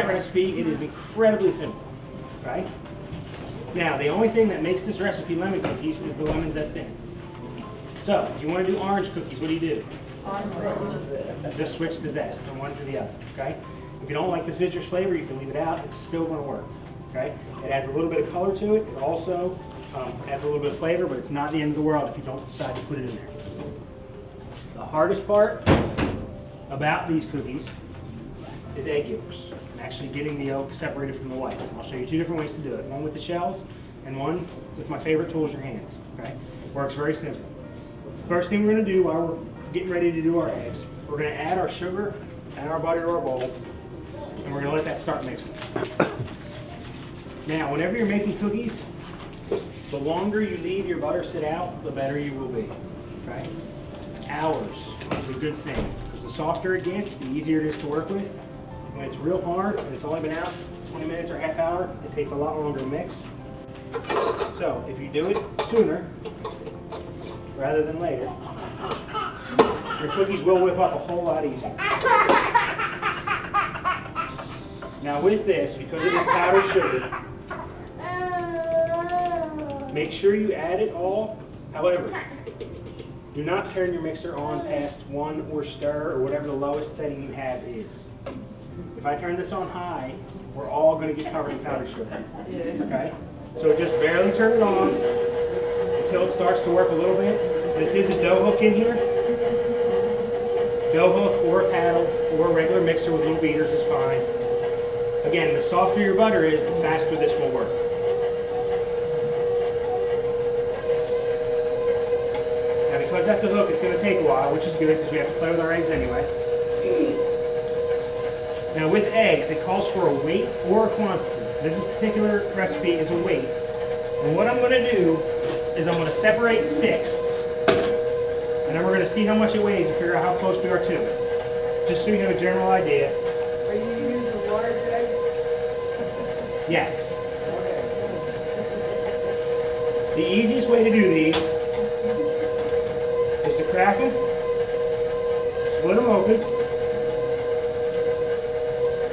recipe, it is incredibly simple, right? Now, the only thing that makes this recipe lemon cookies is the lemon zest in it. So, if you want to do orange cookies, what do? Orange zest. Just switch the zest from one to the other, okay? If you don't like the citrus flavor, you can leave it out. It's still going to work, okay? It adds a little bit of color to it. It also adds a little bit of flavor, but it's not the end of the world if you don't decide to put it in there. The hardest part about these cookies is egg yolks and actually getting the yolk separated from the whites. And I'll show you two different ways to do it. One with the shells and one with my favorite tools, your hands, okay? Works very simple. First thing we're going to do while we're getting ready to do our eggs, we're going to add our sugar and our butter to our bowl, and we're going to let that start mixing. Now, whenever you're making cookies, the longer you leave your butter sit out, the better you will be, okay? Hours is a good thing, because the softer it gets, the easier it is to work with. When it's real hard and it's only been out 20 minutes or half hour, it takes a lot longer to mix. So, if you do it sooner rather than later, your cookies will whip up a whole lot easier. Now with this, because it is powdered sugar, make sure you add it all. However, do not turn your mixer on past 1 or stir or whatever the lowest setting you have is. If I turn this on high, we're all going to get covered in powdered sugar. Okay? So just barely turn it on until it starts to work a little bit. This is a dough hook in here. Dough hook or a paddle or a regular mixer with little beaters is fine. Again, the softer your butter is, the faster this will work. Now because that's a hook, it's going to take a while, which is good because we have to play with our eggs anyway. Now with eggs, it calls for a weight or a quantity. This particular recipe is a weight. And what I'm going to do is I'm going to separate 6. And then we're going to see how much it weighs and figure out how close we are to it. Just so you have a general idea. Are you using large eggs? Yes. The easiest way to do these is to crack them, split them open,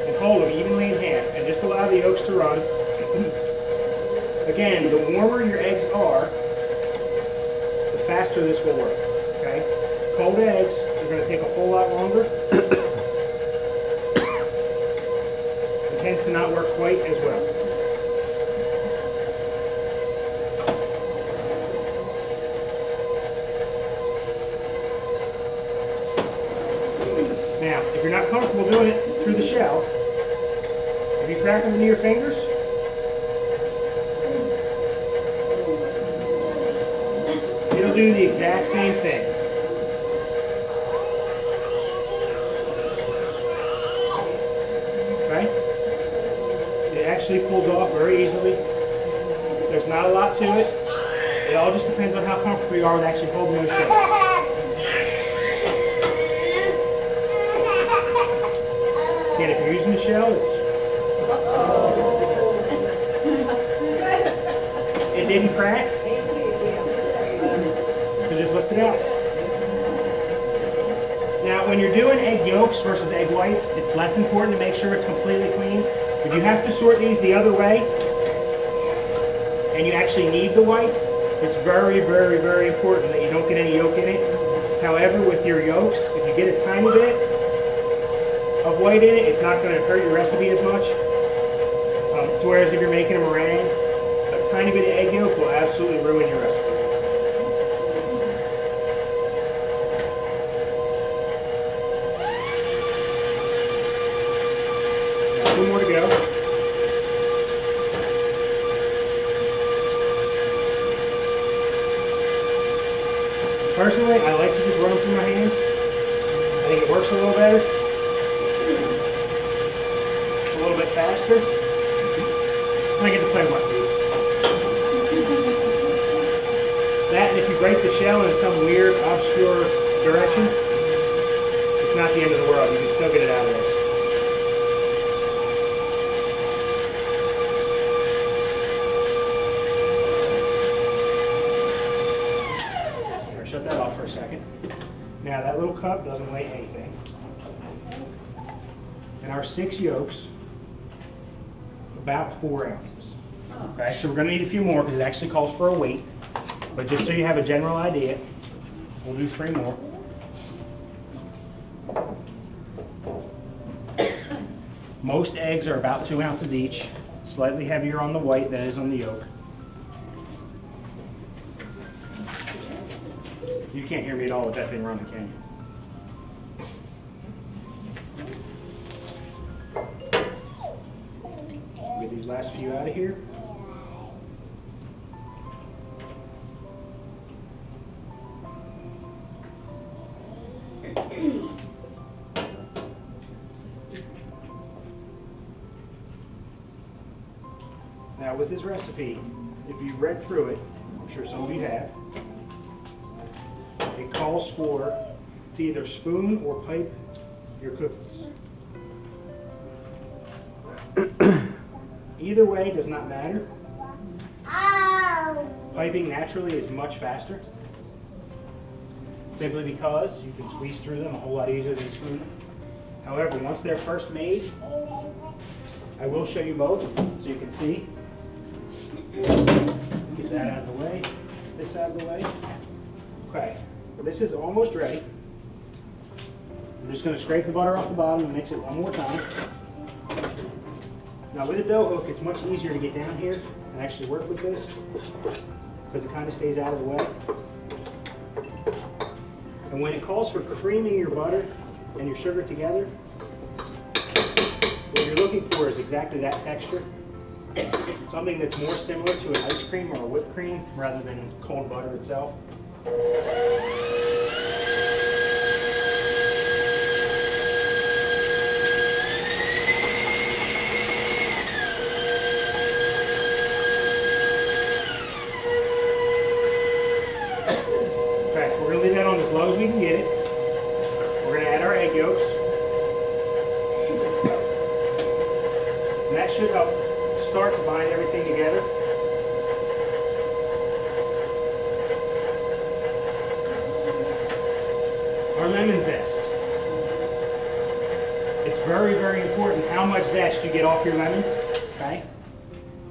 and hold them evenly in half, and just allow the yolks to run. Again, the warmer your eggs are, the faster this will work. Okay? Cold eggs are going to take a whole lot longer. It tends to not work quite as well. Now, if you're not comfortable doing it through the shell, if you crack them into your fingers, it'll do the exact same thing. Okay? It actually pulls off very easily. There's not a lot to it. It all just depends on how comfortable you are with actually holding those shells. Again, if you're using the shell, it didn't crack. So just lift it out. Now, when you're doing egg yolks versus egg whites, it's less important to make sure it's completely clean. If you have to sort these the other way, and you actually need the whites, it's very, very, very important that you don't get any yolk in it. However, with your yolks, if you get a tiny bit of white in it, it's not going to hurt your recipe as much. Whereas if you're making a meringue, a tiny bit of egg yolk will absolutely ruin your recipe. Now, 2 more to go. Personally, I like to just run them through my hands. I think it works a little better. A little bit faster. I get to play with my feet. That, and if you break the shell in some weird, obscure direction, it's not the end of the world. You can still get it out of there. Here, shut that off for a second. Now, that little cup doesn't weigh anything. And our 6 yolks about 4 ounces. Okay, so we're going to need a few more because it actually calls for a weight. But just so you have a general idea, we'll do 3 more. Most eggs are about 2 ounces each, slightly heavier on the white than it is on the yolk. You can't hear me at all with that thing running, can you? Get these last few out of here. Now with this recipe, if you've read through it, I'm sure some of you have, it calls for to either spoon or pipe your cookies. Either way does not matter. Piping naturally is much faster, simply because you can squeeze through them a whole lot easier than spooning. However, once they're first made, I will show you both so you can see. Get that out of the way, this out of the way. Okay, this is almost ready. I'm just going to scrape the butter off the bottom and mix it one more time. Now with a dough hook, it's much easier to get down here and actually work with this because it kind of stays out of the way. And when it calls for creaming your butter and your sugar together, what you're looking for is exactly that texture. Something that's more similar to an ice cream or a whipped cream rather than cold butter itself. Okay, we're going to leave that on as low as we can get it. We're going to add our egg yolks. And that should help start to bind everything together. Our lemon zest. It's very, very important how much zest you get off your lemon, okay?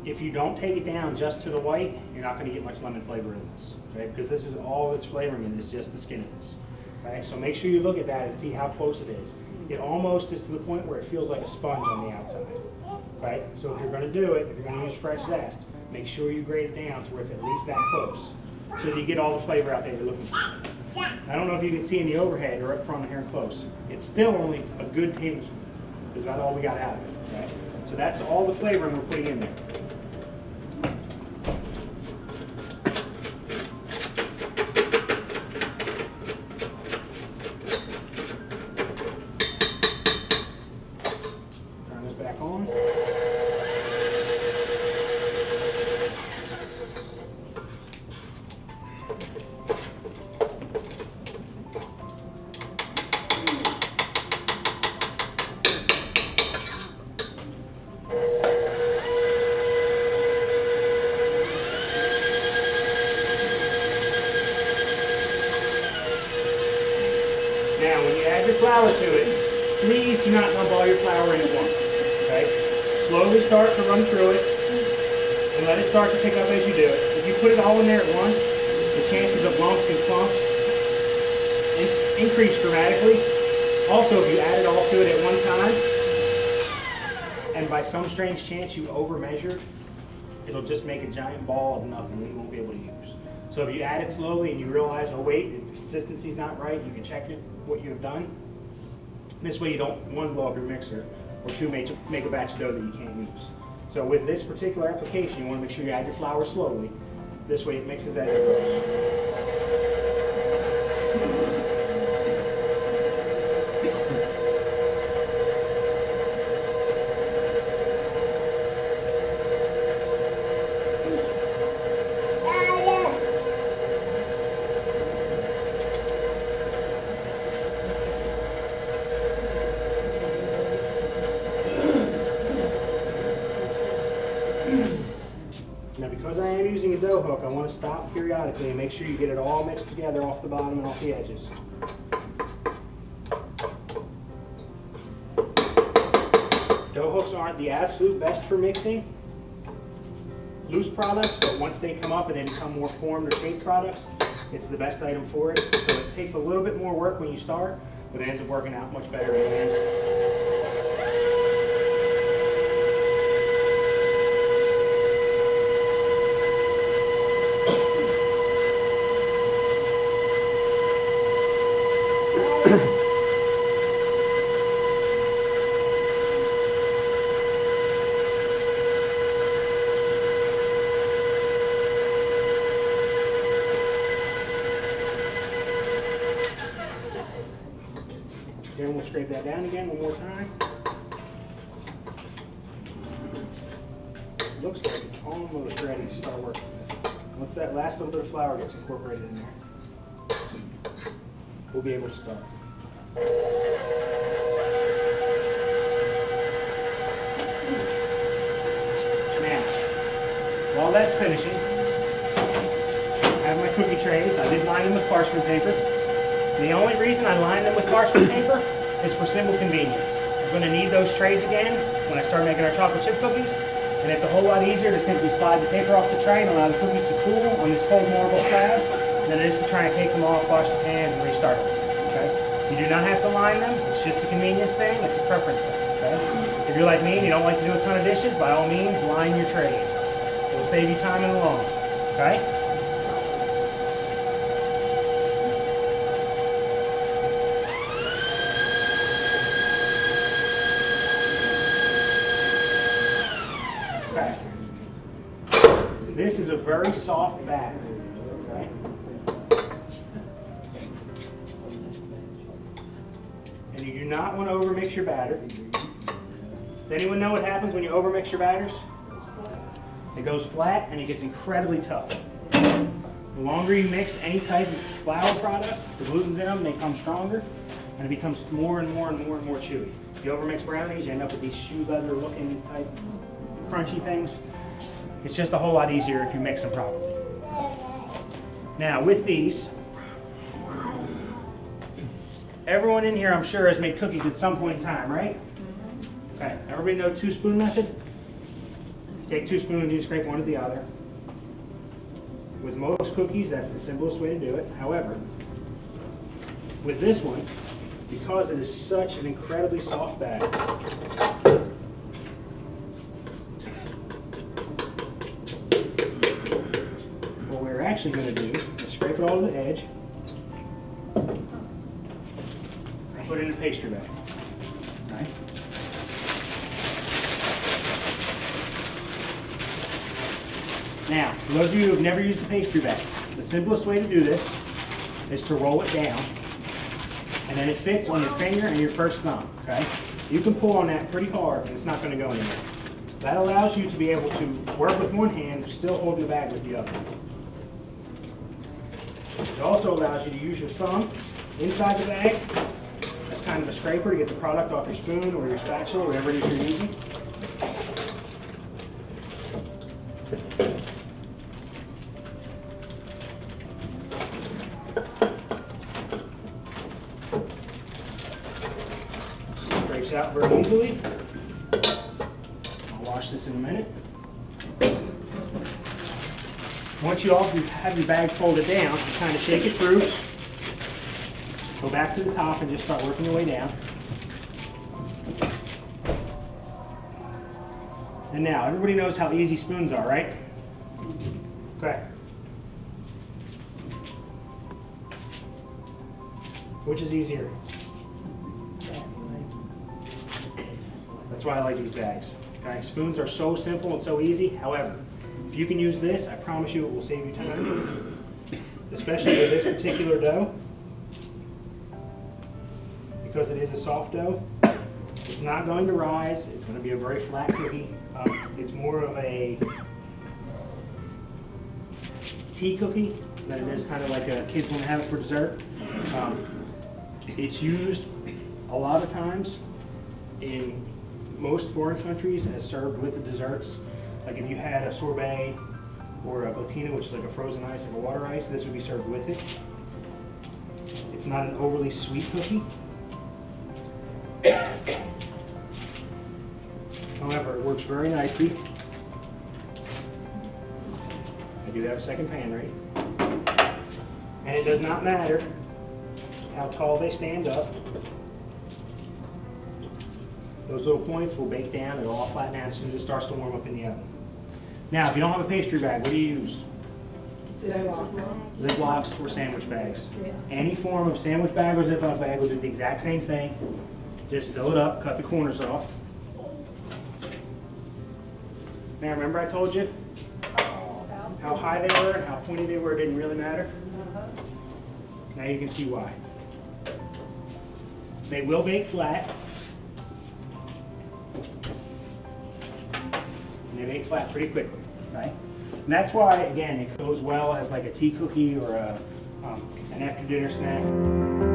If you don't take it down just to the white, you're not going to get much lemon flavor in this, okay? Because this is all it's flavoring in is just the skin of this, okay? So make sure you look at that and see how close it is. It almost is to the point where it feels like a sponge on the outside. Right? So if you're going to do it, if you're going to use fresh zest, make sure you grate it down to where it's at least that close so that you get all the flavor out there you're looking for. I don't know if you can see in the overhead or up front here close. It's still only a good tablespoon. That's about all we got out of it. Okay? So that's all the flavor we're putting in there. Back on. Now, when you add your flour to it, please do not dump all your flour in at once. Okay? Slowly start to run through it and let it start to pick up as you do it. If you put it all in there at once, the chances of lumps and clumps increase dramatically. Also, if you add it all to it at one time, and by some strange chance you over measure, it'll just make a giant ball of nothing that you won't be able to use. So if you add it slowly and you realize, oh wait, the consistency's not right, you can check it, what you have done. This way you don't, one, blow up your mixer, or two, make a batch of dough that you can't use. So with this particular application, you want to make sure you add your flour slowly. This way it mixes as it goes. Now because I am using a dough hook, I want to stop periodically and make sure you get it all mixed together off the bottom and off the edges. Dough hooks aren't the absolute best for mixing loose products, but once they come up and they become more formed or shaped products, it's the best item for it. So it takes a little bit more work when you start, but it ends up working out much better in the end. Then we'll scrape that down again one more time. Looks like it's almost ready to start working. Once that last little bit of flour gets incorporated in there, we'll be able to start. Now, while that's finishing, I have my cookie trays. I did line them with parchment paper. The only reason I line them with parchment paper is for simple convenience. I'm going to need those trays again when I start making our chocolate chip cookies, and it's a whole lot easier to simply slide the paper off the tray and allow the cookies to cool on this cold marble slab than it is to try and take them off, wash the pans, and restart them. Okay? You do not have to line them. It's just a convenience thing. It's a preference thing. Okay? If you're like me and you don't like to do a ton of dishes, by all means, line your trays. It will save you time in the long run. Okay? This is a very soft batter, okay? And you do not want to overmix your batter. Does anyone know what happens when you overmix your batters? It goes flat and it gets incredibly tough. The longer you mix any type of flour product, the gluten's in them, they come stronger, and it becomes more and more and more and more chewy. If you overmix brownies, you end up with these shoe leather looking type crunchy things. It's just a whole lot easier if you mix them properly. Now with these, everyone in here I'm sure has made cookies at some point in time, right? Okay, everybody know 2-spoon method? You take 2 spoons and you scrape one to the other. With most cookies, that's the simplest way to do it. However, with this one, because it is such an incredibly soft batter, actually going to do is scrape it all to the edge and put it in a pastry bag. Right? Now, for those of you who have never used a pastry bag, the simplest way to do this is to roll it down, and then it fits on your finger and your first thumb. Okay? You can pull on that pretty hard, and it's not going to go anywhere. That allows you to be able to work with one hand, still holding the bag with the other. It also allows you to use your thumb inside the bag as kind of a scraper to get the product off your spoon or your spatula, whatever it is you're using. Scrapes out very easily. I'll wash this in a minute. Once you have your bag folded down, you kind of shake it through, go back to the top and just start working your way down. And now, everybody knows how easy spoons are, right? Okay. Which is easier? That's why I like these bags. Okay? Spoons are so simple and so easy. However, if you can use this, I promise you it will save you time, especially with this particular dough. Because it is a soft dough, it's not going to rise. It's going to be a very flat cookie. It's more of a tea cookie than it is kind of like a kids want to have it for dessert. It's used a lot of times in most foreign countries as served with the desserts. Like if you had a sorbet or a gelatina, which is like a frozen ice, like a water ice, this would be served with it. It's not an overly sweet cookie. works very nicely. I do have a second pan ready. And it does not matter how tall they stand up. Those little points will bake down, it'll all flatten out as soon as it starts to warm up in the oven. Now, if you don't have a pastry bag, what do you use? Ziplocs or sandwich bags. Yeah. Any form of sandwich bag or Ziploc bag will do the exact same thing. Just fill it up, cut the corners off. Now remember I told you how high they were, how pointy they were, it didn't really matter? Now you can see why. They will bake flat. And they bake flat pretty quickly, right? And that's why, again, it goes well as like a tea cookie or an after dinner snack.